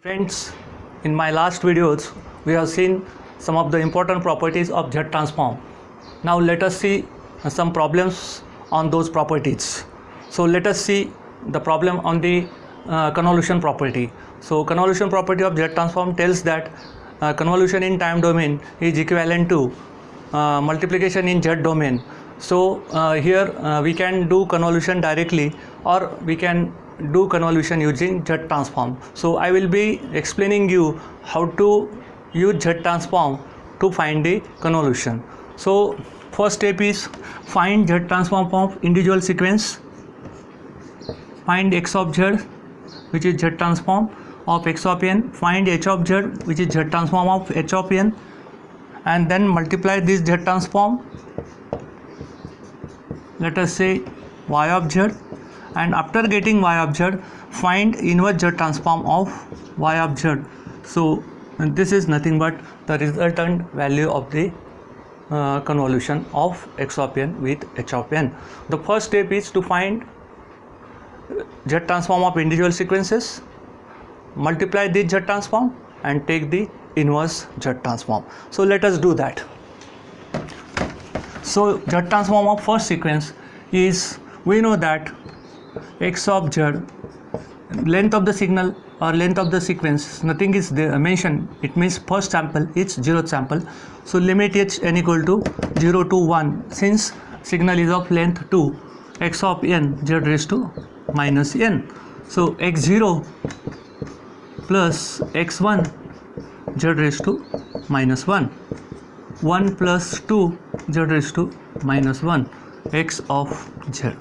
Friends, in my last videos, we have seen some of the important properties of Z transform. Now let us see some problems on those properties. So let us see the problem on the convolution property. So convolution property of Z transform tells that convolution in time domain is equivalent to multiplication in Z domain. So here we can do convolution directly, or we can do convolution using Z transform. So I will be explaining you how to use Z transform to find the convolution. So first step is find Z transform of individual sequence. Find x of z, which is Z transform of x of n. Find h of z, which is Z transform of h of n, and then multiply this Z transform. Let us say y of z, and after getting y of z, find inverse Z transform of y of z. So this is nothing but the resultant value of the convolution of x of n with h of n. The first step is to find Z transform of individual sequences, multiply the Z transform and take the inverse Z transform. So let us do that. So Z transform of first sequence is, we know that x of z, length of the signal or length of the sequence, nothing is there mentioned. It means first sample is 0th sample. So limit h n equal to 0 to 1, since signal is of length 2, x of n z raised to minus n. So x0 plus x1 z raised to minus 1, 1 plus 2 z raised to minus 1, x of z.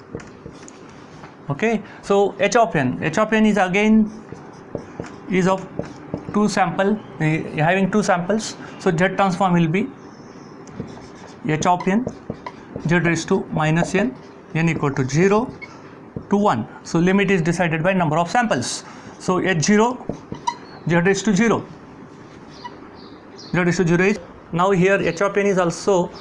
Okay, so h of n is again is of two sample, having two samples. So Z transform will be h of n z raised to minus n, n equal to 0 to 1. So limit is decided by number of samples. So h0 z raised to 0, z raised to 0 is, now here h of n is also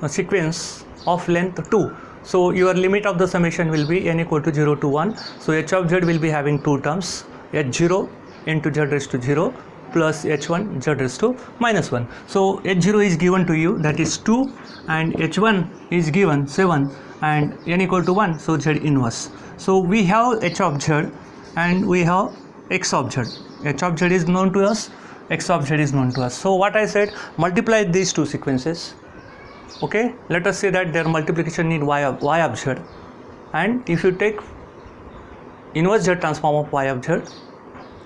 a sequence of length 2. So your limit of the summation will be n equal to 0 to 1. So h of z will be having two terms, h0 into z raised to 0 plus h1 z raised to minus 1. So h0 is given to you, that is 2, and h1 is given 7, and n equal to 1, so z inverse. So we have h of z and we have x of z. H of z is known to us, x of z is known to us. So what I said, multiply these two sequences. Okay, let us say that their multiplication need y of z, and if you take inverse Z transform of y of z,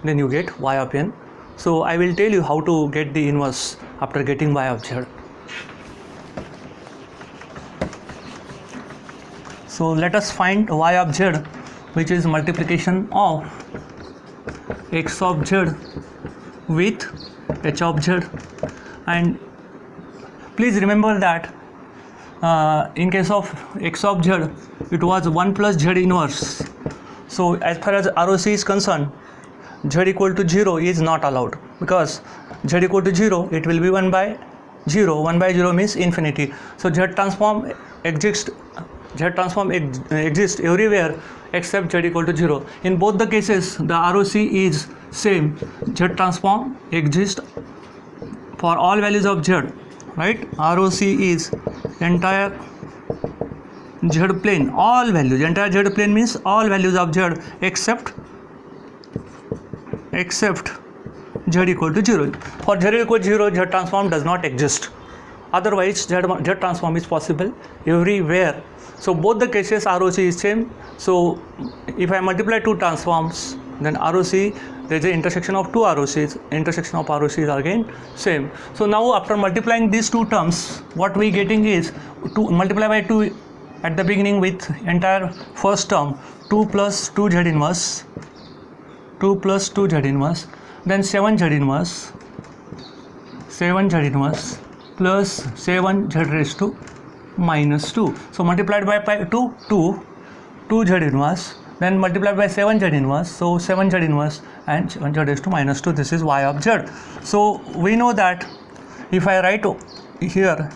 then you get y of n. So I will tell you how to get the inverse after getting y of z. So let us find y of z, which is multiplication of x of z with h of z. And please remember that in case of x of z, it was 1 plus z inverse. So as far as ROC is concerned, z equal to 0 is not allowed, because z equal to 0, it will be 1 by 0. 1 by 0 means infinity. So Z transform exists everywhere except z equal to 0. In both the cases, the ROC is same. Z transform exists for all values of z, right? ROC is entire z plane, all values. Entire z plane means all values of z except z equal to 0. For z equal to 0, Z transform does not exist. Otherwise, Z transform is possible everywhere. So both the cases ROC is same. So if I multiply two transforms, then ROC, there is an intersection of two ROCs. Intersection of ROCs are again same. So now after multiplying these two terms, what we getting is 2 multiply by 2 at the beginning with entire first term, 2 plus 2 z inverse, 2 plus 2 z inverse, then 7 z inverse, 7 z inverse plus 7 z raised to minus 2. So multiplied by 2 z inverse, then multiplied by 7 z inverse, so 7 z inverse and 7 z raised to minus 2. This is y of z. So we know that if I write here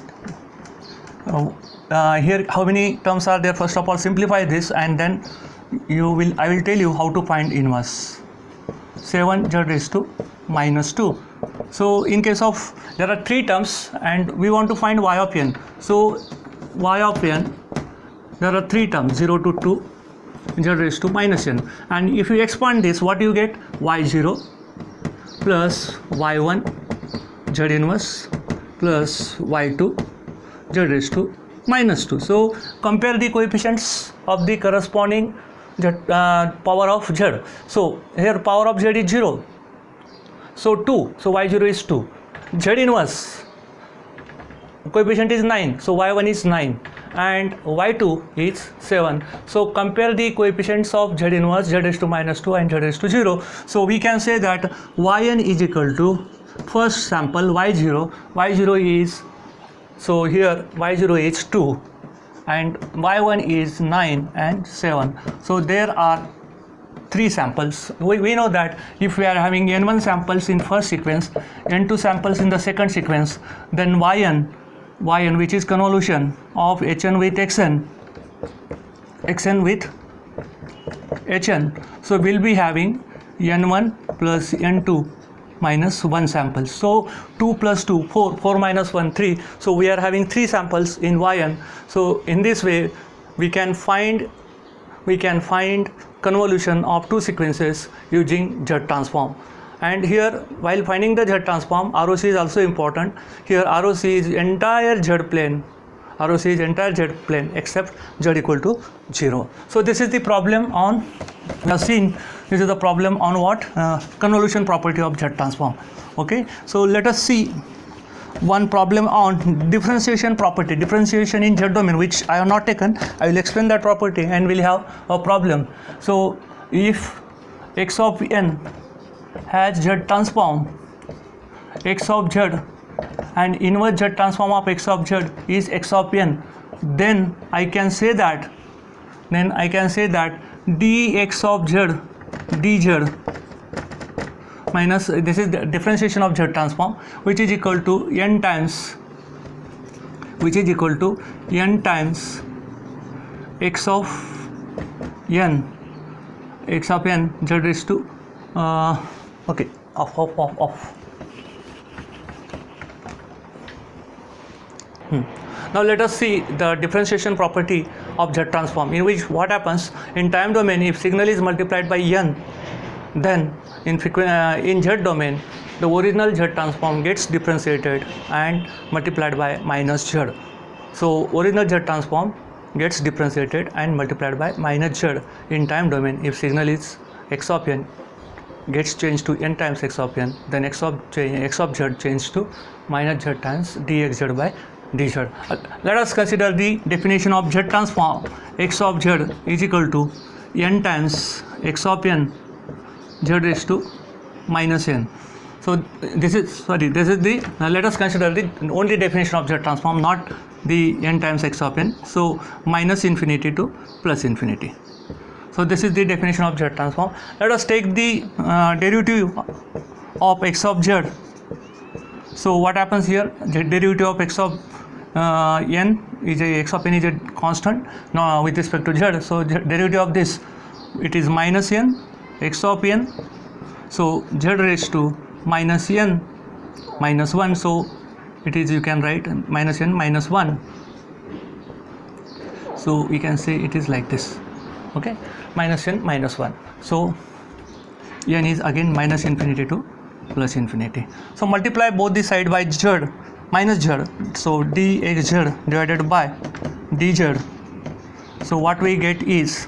here how many terms are there, first of all simplify this, and then I will tell you how to find inverse. 7 z raised to minus 2. So in case of, there are three terms and we want to find y of n. So y of n, there are three terms, 0 to 2 z raised to minus n, and if you expand this, what you get? y0 plus y1 z inverse plus y2 z raised to minus 2. So compare the coefficients of the corresponding power of z. So here power of z is 0, so 2, so y0 is 2. Z inverse coefficient is 9, so y1 is 9, and y2 is 7. So compare the coefficients of z inverse, z raised to minus 2 and z raised to 0. So we can say that yn is equal to first sample y0. Y0 is, so here y0 is 2 and y1 is 9 and 7. So there are three samples. We know that if we are having n1 samples in first sequence, n2 samples in the second sequence, then yn which is convolution of hn with xn with hn, so we'll be having n1 plus n2 minus 1 samples. So 2 plus 2, 4 minus 1, 3. So we are having 3 samples in yn. So in this way we can find convolution of two sequences using Z transform. And here, while finding the Z transform, ROC is also important. Here ROC is entire Z plane. ROC is entire Z plane except Z equal to 0. So this is the problem on the scene. This is the problem on what? Convolution property of Z transform. Okay. So let us see one problem on differentiation property, differentiation in Z domain, which I have not taken. I will explain that property and we'll have a problem. So if x of n has Z transform, x of z and inverse Z transform of x of z is x of n, then I can say that dx of z dz minus, this is the differentiation of Z transform, which is equal to n times x of n z raised to okay, off. Now let us see the differentiation property of Z transform, in which what happens in time domain, if signal is multiplied by n, then in Z domain the original Z transform gets differentiated and multiplied by minus z. So original Z transform gets differentiated and multiplied by minus z in time domain. If signal is x of n gets changed to n times x of n, then x of z changed to minus z times dxz by dz. Let us consider the definition of Z transform. X of z is equal to n times x of n z raised to minus n. So this is the, let us consider the only definition of Z transform, not the n times x of n. So minus infinity to plus infinity. So this is the definition of Z transform. Let us take the derivative of x of z. So what happens here? The derivative of x of n is x of n is a constant now with respect to z. So derivative of this, it is minus n x of n. So z raised to minus n minus 1. So it is, you can write minus n minus 1. So we can say it is like this. Okay, minus n minus 1. So n is again minus infinity to plus infinity. So multiply both the side by z minus z. So dxz divided by dz. So what we get is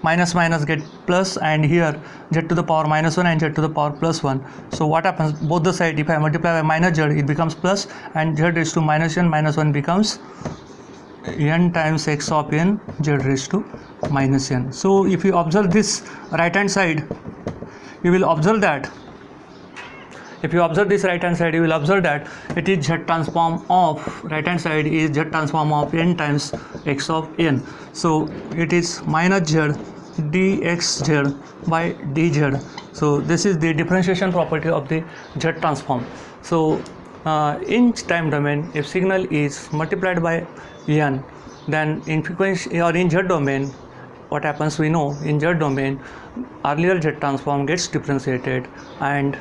minus minus get plus, and here z to the power minus 1 and z to the power plus 1. So what happens, both the side, if I multiply by minus z, it becomes plus, and z raised to minus n minus 1 becomes n times x of n z raised to minus n. So if you observe this right hand side, you will observe that it is Z transform of right hand side is Z transform of n times x of n. So it is minus z dxz by dz. So this is the differentiation property of the Z transform. So in time domain, if signal is multiplied by n, then in frequency or in Z domain, what happens, we know in Z domain earlier Z transform gets differentiated and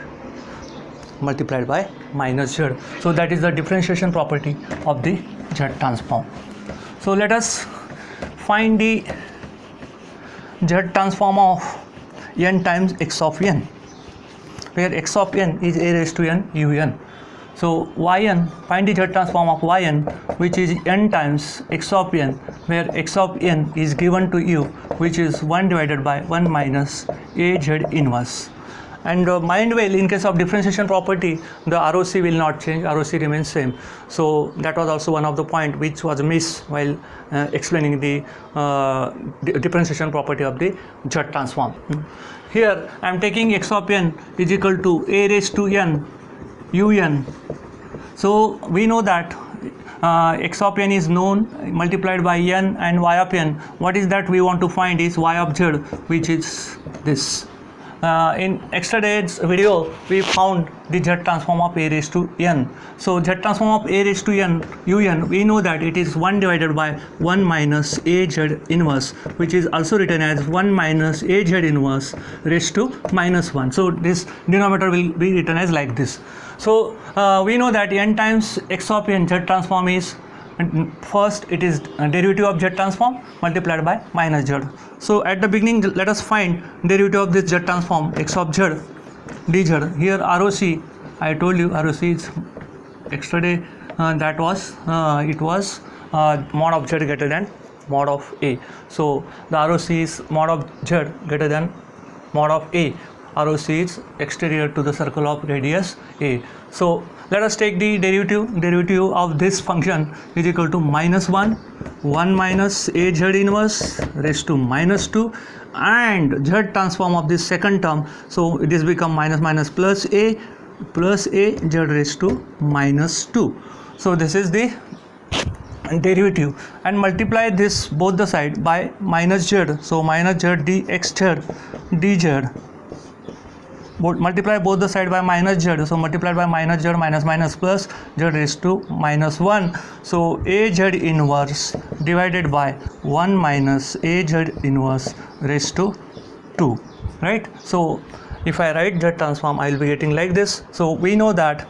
multiplied by minus Z. So that is the differentiation property of the Z transform. So let us find the Z transform of n times x of n, where x of n is a raised to n un. So yn, find the Z transform of yn, which is n times x of n, where x of n is given to u, which is 1 divided by 1 minus a z inverse. And mind well, in case of differentiation property, the ROC will not change, ROC remains same. So that was also one of the point which was missed while explaining the differentiation property of the Z transform. Here I am taking x of n is equal to a raised to n un. So we know that x of n is known, multiplied by n, and y of n, what is that we want to find is y of z, which is this. In yesterday's video we found the Z transform of a raised to n. So Z transform of a raised to n un, we know that it is 1 divided by 1 minus a z inverse, which is also written as 1 minus a z inverse raised to minus 1. So this denominator will be written as like this. So we know that n times x of n Z transform is, first it is derivative of Z transform multiplied by minus Z. So at the beginning let us find derivative of this Z transform x of z dz. Here ROC, I told you ROC is yesterday that was it was mod of z greater than mod of a. So the ROC is mod of z greater than mod of a. ROC is exterior to the circle of radius a. So let us take the derivative of this function is equal to minus 1 minus a z inverse raised to minus 2, and Z transform of this second term, so it is become minus plus a z raised to minus 2. So this is the derivative, and multiply this both the side by minus z. So minus z dx dz, multiply both the side by minus z, so multiplied by minus z minus plus z raised to minus 1. So a z inverse divided by 1 minus a z inverse raised to 2, right? So if I write Z transform, I will be getting like this. So we know that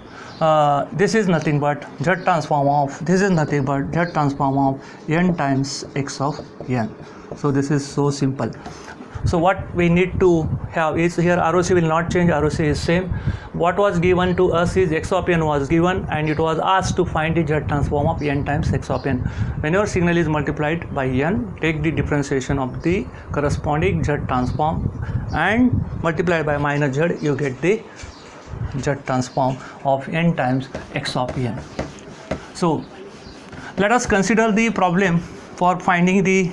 this is nothing but Z transform of n times x of n. So this is so simple. So what we need to have is, here ROC will not change, ROC is same. What was given to us is x of n was given, and it was asked to find the Z transform of n times x of n. When your signal is multiplied by n, take the differentiation of the corresponding Z transform and multiply by minus z, you get the Z transform of n times x of n. So let us consider the problem for finding the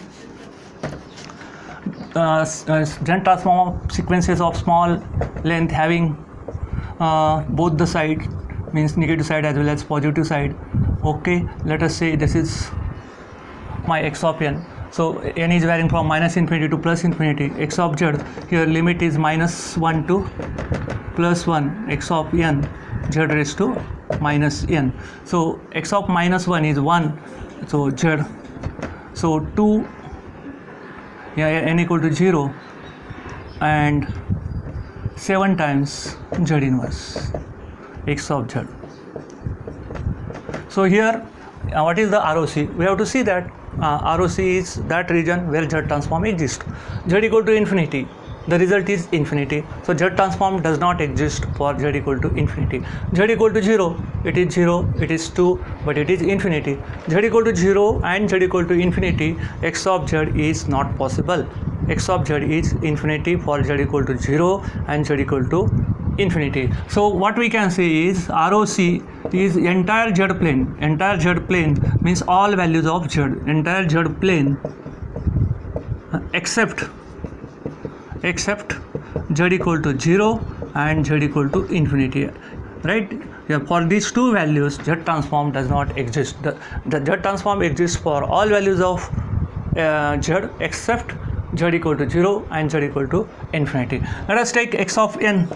Z transform of sequences of small length having both the side, means negative side as well as positive side. Okay, let us say this is my x of n. So n is varying from minus infinity to plus infinity. X of z, here limit is minus 1 to plus 1, x of n z raised to minus n. So x of minus 1 is 1, so z, so 2, n equal to 0, and 7 times z inverse x of z. So here what is the ROC? We have to see that ROC is that region where Z transform exists. Z equal to infinity, the result is infinity. So Z transform does not exist for Z equal to infinity. Z equal to 0, it is 0, it is 2, but it is infinity. Z equal to 0 and Z equal to infinity, x of z is not possible. X of z is infinity for Z equal to 0 and Z equal to infinity. So what we can say is ROC is entire Z plane. Entire Z plane means all values of Z. Entire Z plane except z equal to 0 and z equal to infinity, right? Yeah, for these two values Z transform does not exist. The Z transform exists for all values of z except z equal to 0 and z equal to infinity. Let us take x of n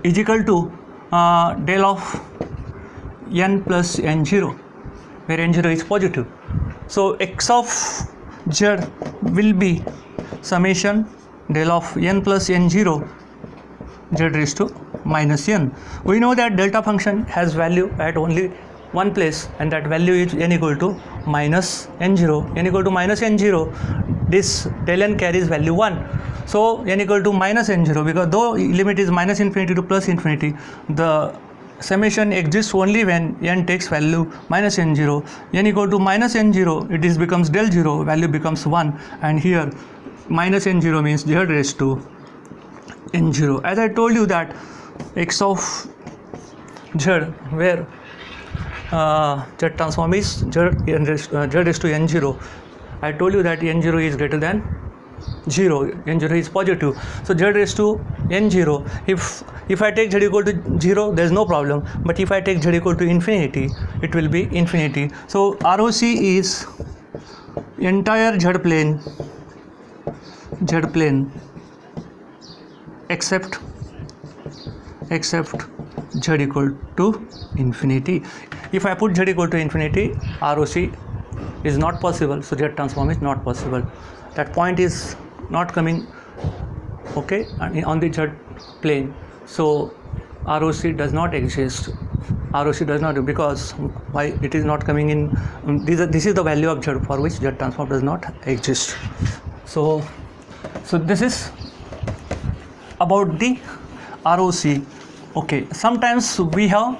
is equal to del of n plus n0, where n0 is positive. So x of z will be summation del of n plus n0 z raised to minus n. We know that delta function has value at only one place, and that value is n equal to minus n0. N equal to minus n0, this del n carries value 1. So n equal to minus n0, because though limit is minus infinity to plus infinity, the summation exists only when n takes value minus n0. N equal to minus n0, it is becomes del 0, value becomes 1, and here minus n0 means z raised to n0. As I told you that x of z, where z transform is z raised to n0, I told you that n0 is greater than 0, n0 is positive, so z raised to n0, if I take z equal to 0, there is no problem, but if I take z equal to infinity, it will be infinity. So ROC is entire z plane except z equal to infinity. If I put z equal to infinity, ROC is not possible, so z transform is not possible. That point is not coming, okay, on the z plane, so ROC does not exist. ROC does not, because why it is not coming in, this is the value of z for which z transform does not exist. So this is about the ROC. Okay, sometimes we have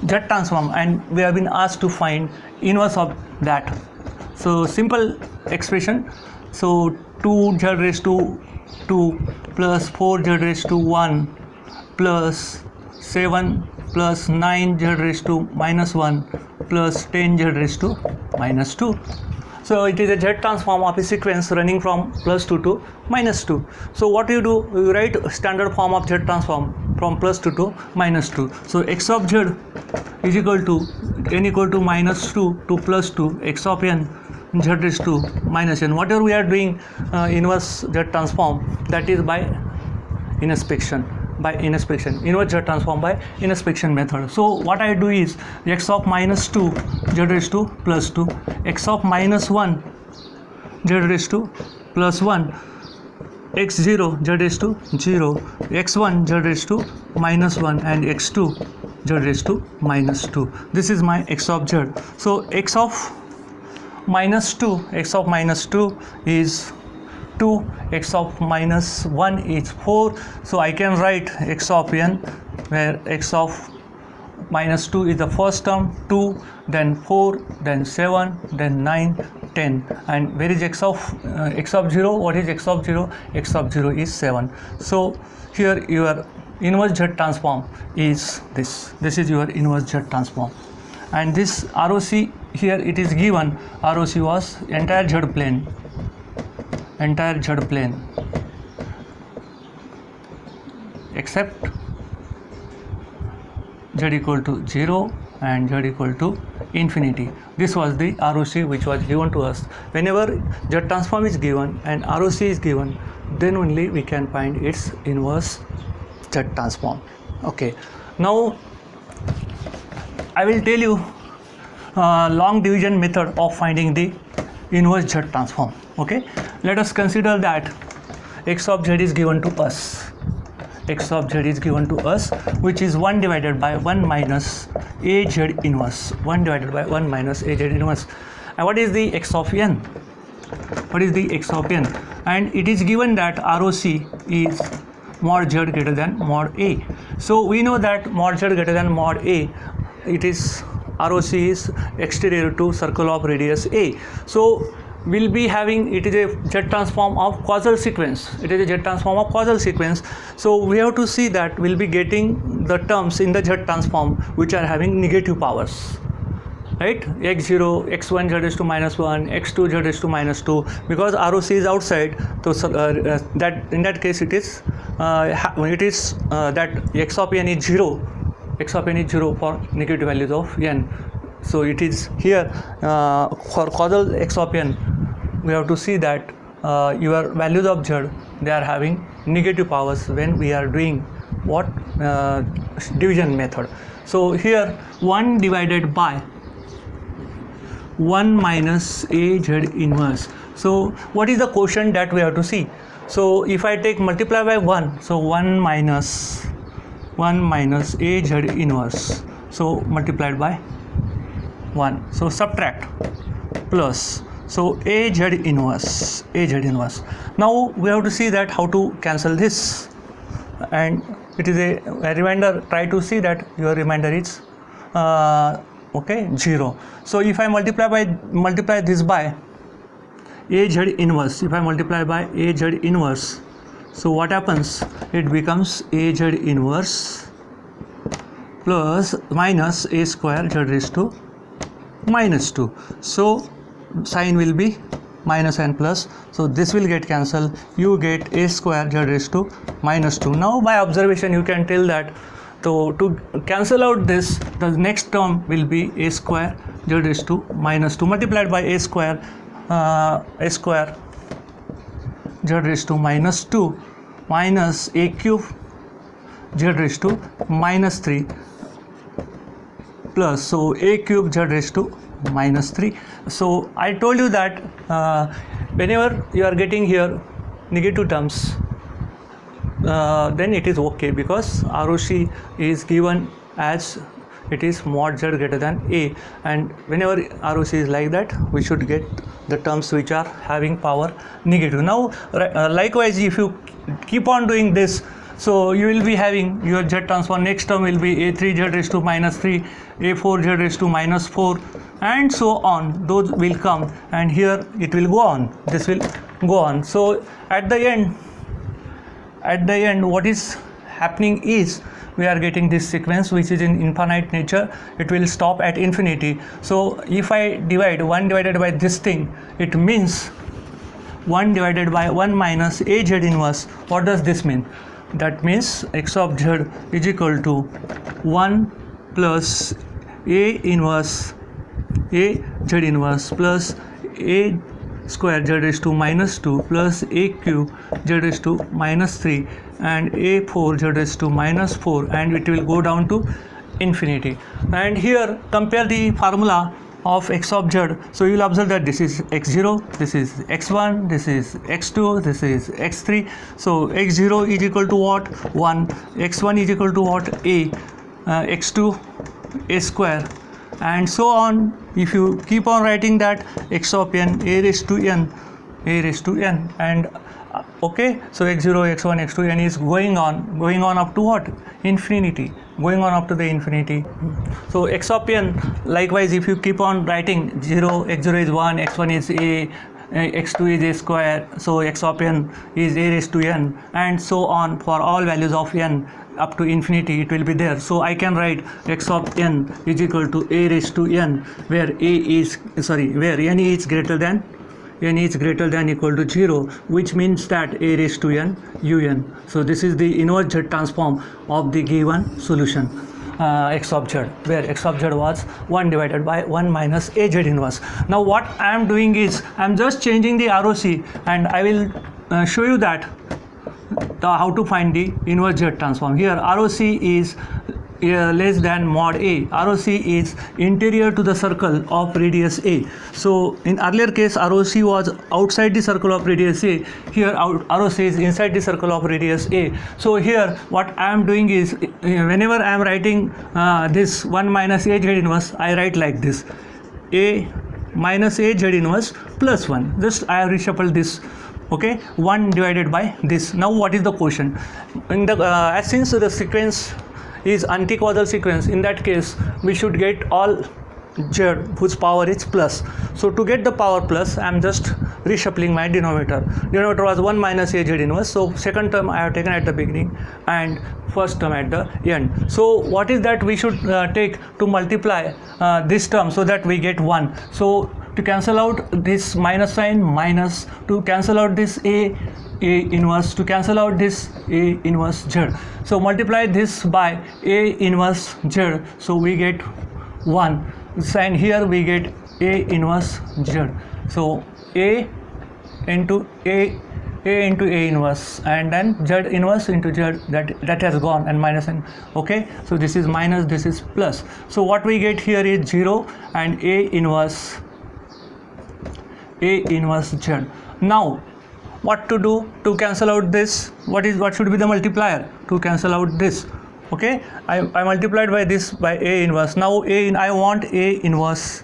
z transform and we have been asked to find inverse of that. So simple expression, so 2z raised to 2 plus 4z raised to 1 plus 7 plus 9z raised to minus 1 plus 10z raised to minus 2. So it is a z transform of a sequence running from plus 2 to minus 2. So what you do, you write standard form of z transform from plus 2 to minus 2. So x of z is equal to n equal to minus 2 to plus 2, x of n z raised to minus n. Whatever we are doing inverse z transform, that is by inspection, inverse z transform by inspection method. So what I do is x of minus 2 z raised to plus 2, x of minus 1 z raised to plus 1, x0 z raised to 0, x1 z raised to minus 1, and x2 z raised to minus 2. This is my x of z. So x of minus 2 is 2, x of minus 1 is 4, so I can write x of n, where x of minus 2 is the first term, 2, then 4, then 7, then 9, 10, and where is x of 0? What is x of 0? X of 0 is 7. So here your inverse z transform is this is your inverse z transform, and this ROC here it is given, ROC was entire z plane except z equal to 0 and z equal to infinity. This was the ROC which was given to us. Whenever z transform is given and ROC is given, then only we can find its inverse z transform. Okay, now I will tell you long division method of finding the inverse z transform. Okay, let us consider that x of z is given to us, which is 1 divided by 1 minus az inverse, and what is the x of n? And it is given that ROC is mod z greater than mod a. So we know that mod z greater than mod a, it is ROC is exterior to circle of radius a. So we'll be having, it is a z transform of causal sequence. So we have to see that we'll be getting the terms in the z transform which are having negative powers, right? x0, x1 z raised to minus 1, x2 z raised to minus 2, because ROC is outside, so that in that case it is that x of n is 0 for negative values of n. So it is here for causal x of n, we have to see that your values of z, they are having negative powers when we are doing what division method. So here 1 divided by 1 minus A Z inverse. So what is the quotient that we have to see? So if I take multiply by 1, so 1 minus A Z inverse, so multiplied by 1, so subtract plus, so A Z inverse. Now we have to see that how to cancel this, and it is a remainder. Try to see that your remainder is 0. So if I multiply this by A Z inverse, if I multiply by A Z inverse, so what happens? It becomes A Z inverse plus minus A square Z raised to minus 2. So sign will be minus and plus, so this will get cancelled. You get A square Z raised to minus 2. Now by observation you can tell that, so to cancel out this, the next term will be A square Z raised to minus 2 multiplied by A square Z raised to minus 2 minus A cube Z raised to minus 3 plus, so A cube Z raised to minus 3. So I told you that whenever you are getting here negative terms, then it is okay, because ROC is given as it is mod Z greater than A, and whenever ROC is like that, we should get the terms which are having power negative. Now likewise, if you keep on doing this, so you will be having your Z transform. Next term will be A3 Z raised to minus 3, A4 Z raised to minus 4, and so on. Those will come, and here it will go on. This will go on. So at the end, what is happening is we are getting this sequence which is in infinite nature. It will stop at infinity. So if I divide 1 divided by this thing, it means 1 divided by 1 minus A Z inverse. What does this mean? That means x of Z is equal to 1 plus A inverse A Z inverse plus A square Z raised to minus 2 plus A cube Z raised to minus 3 and A4 Z raised to minus 4, and it will go down to infinity. And here compare the formula of x of Z. So you will observe that this is x0, this is x1, this is x2, this is x3. So x0 is equal to what? 1, x1 is equal to what? A, x2 A square, and so on. If you keep on writing that, x of n, a raised to n, and okay, so x0, x1, x2, n is going on up to what? Infinity, going on up to the infinity. So x of n, likewise, if you keep on writing x0 is 1, x1 is a, x2 is a square, so x of n is a raised to n, and so on for all values of n up to infinity. It will be there. So I can write x of n is equal to a raised to n, where n is greater than equal to 0, which means that a raised to n un. So this is the inverse Z transform of the given solution, x of Z, where x of Z was 1 divided by 1 minus A Z inverse. Now what I am doing is I am just changing the ROC, and I will show you that how to find the inverse Z transform. Here ROC is less than mod A. ROC is interior to the circle of radius A. So in earlier case, ROC was outside the circle of radius A. Here ROC is inside the circle of radius A. So here what I am doing is, whenever I am writing this 1 minus A Z inverse, I write like this: A minus A Z inverse plus 1. Just I have reshuffled this. Okay, 1 divided by this. Now what is the quotient? In the since the sequence is anticausal sequence, in that case we should get all Z whose power is plus. So to get the power plus, I am just reshuffling my denominator. Denominator was 1 minus A Z inverse, so second term I have taken at the beginning and first term at the end. So what is that we should take to multiply this term so that we get 1? So to cancel out this minus sign, minus, to cancel out this A inverse, to cancel out this A inverse Z. So multiply this by A inverse Z, so we get 1. Sign here we get A inverse Z. So A into A inverse, and then Z inverse into Z, that has gone, and minus and okay. So this is minus, this is plus. So what we get here is 0 and A inverse A inverse Z. Now what to do to cancel out this? What should be the multiplier to cancel out this? Okay, I multiplied by this by A inverse. Now I want A inverse,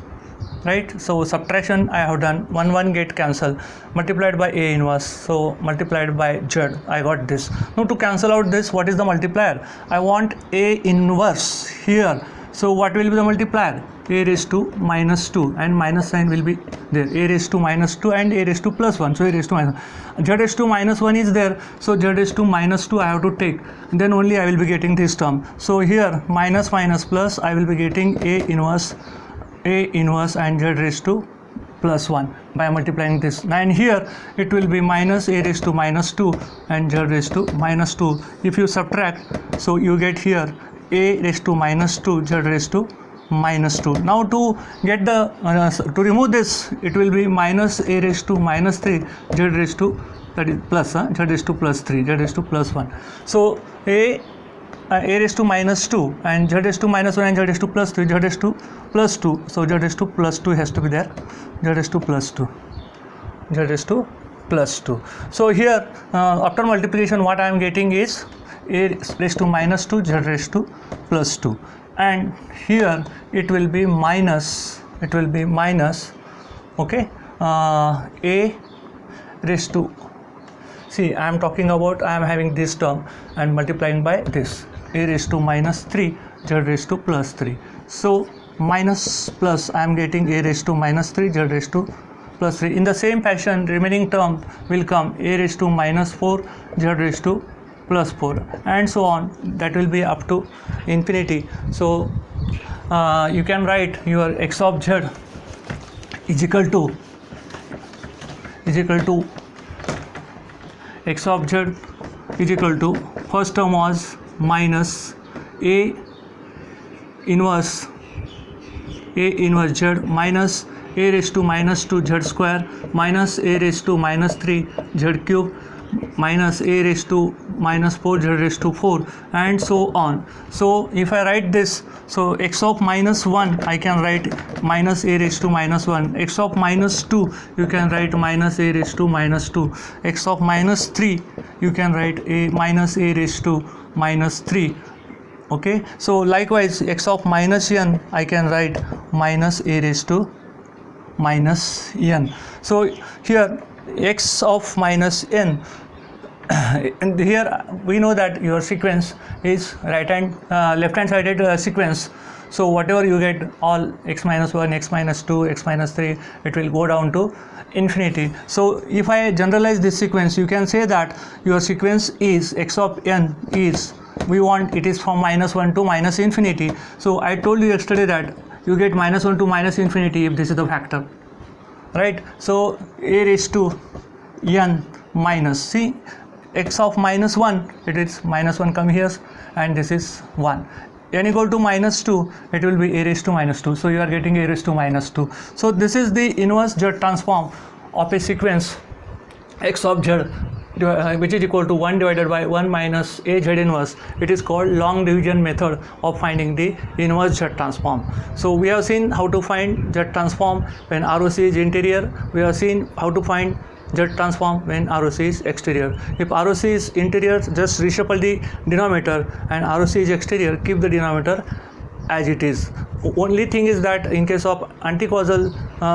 right? So subtraction I have done, 1 get cancel, multiplied by A inverse, so multiplied by Z, I got this. Now to cancel out this, what is the multiplier? I want A inverse here, so what will be the multiplier? A raised to minus 2, and minus sign will be there, A raised to minus 2 and A raised to plus 1, so A raised to minus, Z raised to minus 1 is there, so Z raised to minus 2 I have to take, and then only I will be getting this term. So here minus minus plus, I will be getting A inverse and Z raised to plus 1 by multiplying this, and here it will be minus A raised to minus 2 and Z raised to minus 2. If you subtract, so you get here A raised to minus 2, Z raised to minus 2. Now to get the to remove this, it will be minus A raised to minus 3, Z raised to, that is plus, Z raised to plus 3, Z raised to plus 1. So A raised to minus 2 and Z raised to minus 1 and Z raised to plus 3, Z raised to plus 2, so Z raised to plus 2 has to be there, Z raised to plus 2, Z raised to plus 2. So here after multiplication what I am getting is A raised to minus 2, Z raised to plus 2, and here it will be minus, okay, A raised to, see I am talking about, I am having this term and multiplying by this, A raised to minus 3, Z raised to plus 3. So minus plus, I am getting A raised to minus 3, Z raised to plus 3. In the same fashion, remaining term will come A raised to minus 4, Z raised to plus 4, and so on. That will be up to infinity. So you can write your x of z is equal to x of z is equal to, first term was minus A inverse z minus A raised to minus 2 z square minus A raised to minus 3 z cube minus A raised to minus 4 Z raised to 4, and so on. So if I write this, so x of minus 1 I can write minus A raised to minus 1, x of minus 2 you can write minus A raised to minus 2, x of minus 3 you can write a minus A raised to minus 3. Okay, so likewise x of minus n I can write minus A raised to minus n. So here x of minus n, and here we know that your sequence is left hand sided sequence, so whatever you get, all x minus 1, x minus 2, x minus 3, it will go down to infinity. So if I generalize this sequence, you can say that your sequence is x of n is, we want it is from minus 1 to minus infinity. So I told you yesterday that you get minus 1 to minus infinity if this is the factor, right? So A raised to n minus, see x of minus 1, it is minus 1 come here, and this is 1. N equal to minus 2, it will be A raised to minus 2, so you are getting A raised to minus 2. So this is the inverse Z transform of a sequence x of z, which is equal to 1 divided by 1 minus A Z inverse. It is called long division method of finding the inverse Z transform. So we have seen how to find Z transform when ROC is interior. We have seen how to find Z transform when ROC is exterior. If ROC is interior, just reshuffle the denominator, and ROC is exterior, keep the denominator as it is. Only thing is that in case of anticausal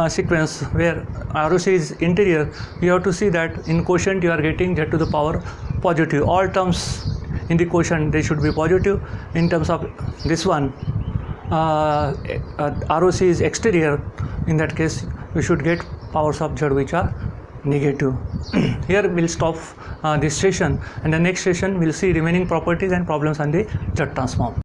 sequence where ROC is interior, you have to see that in quotient you are getting Z to the power positive. All terms in the quotient, they should be positive. In terms of this one, ROC is exterior, in that case we should get powers of Z which are negative. Here we'll stop this session, and the next session we'll see remaining properties and problems on the Z transform.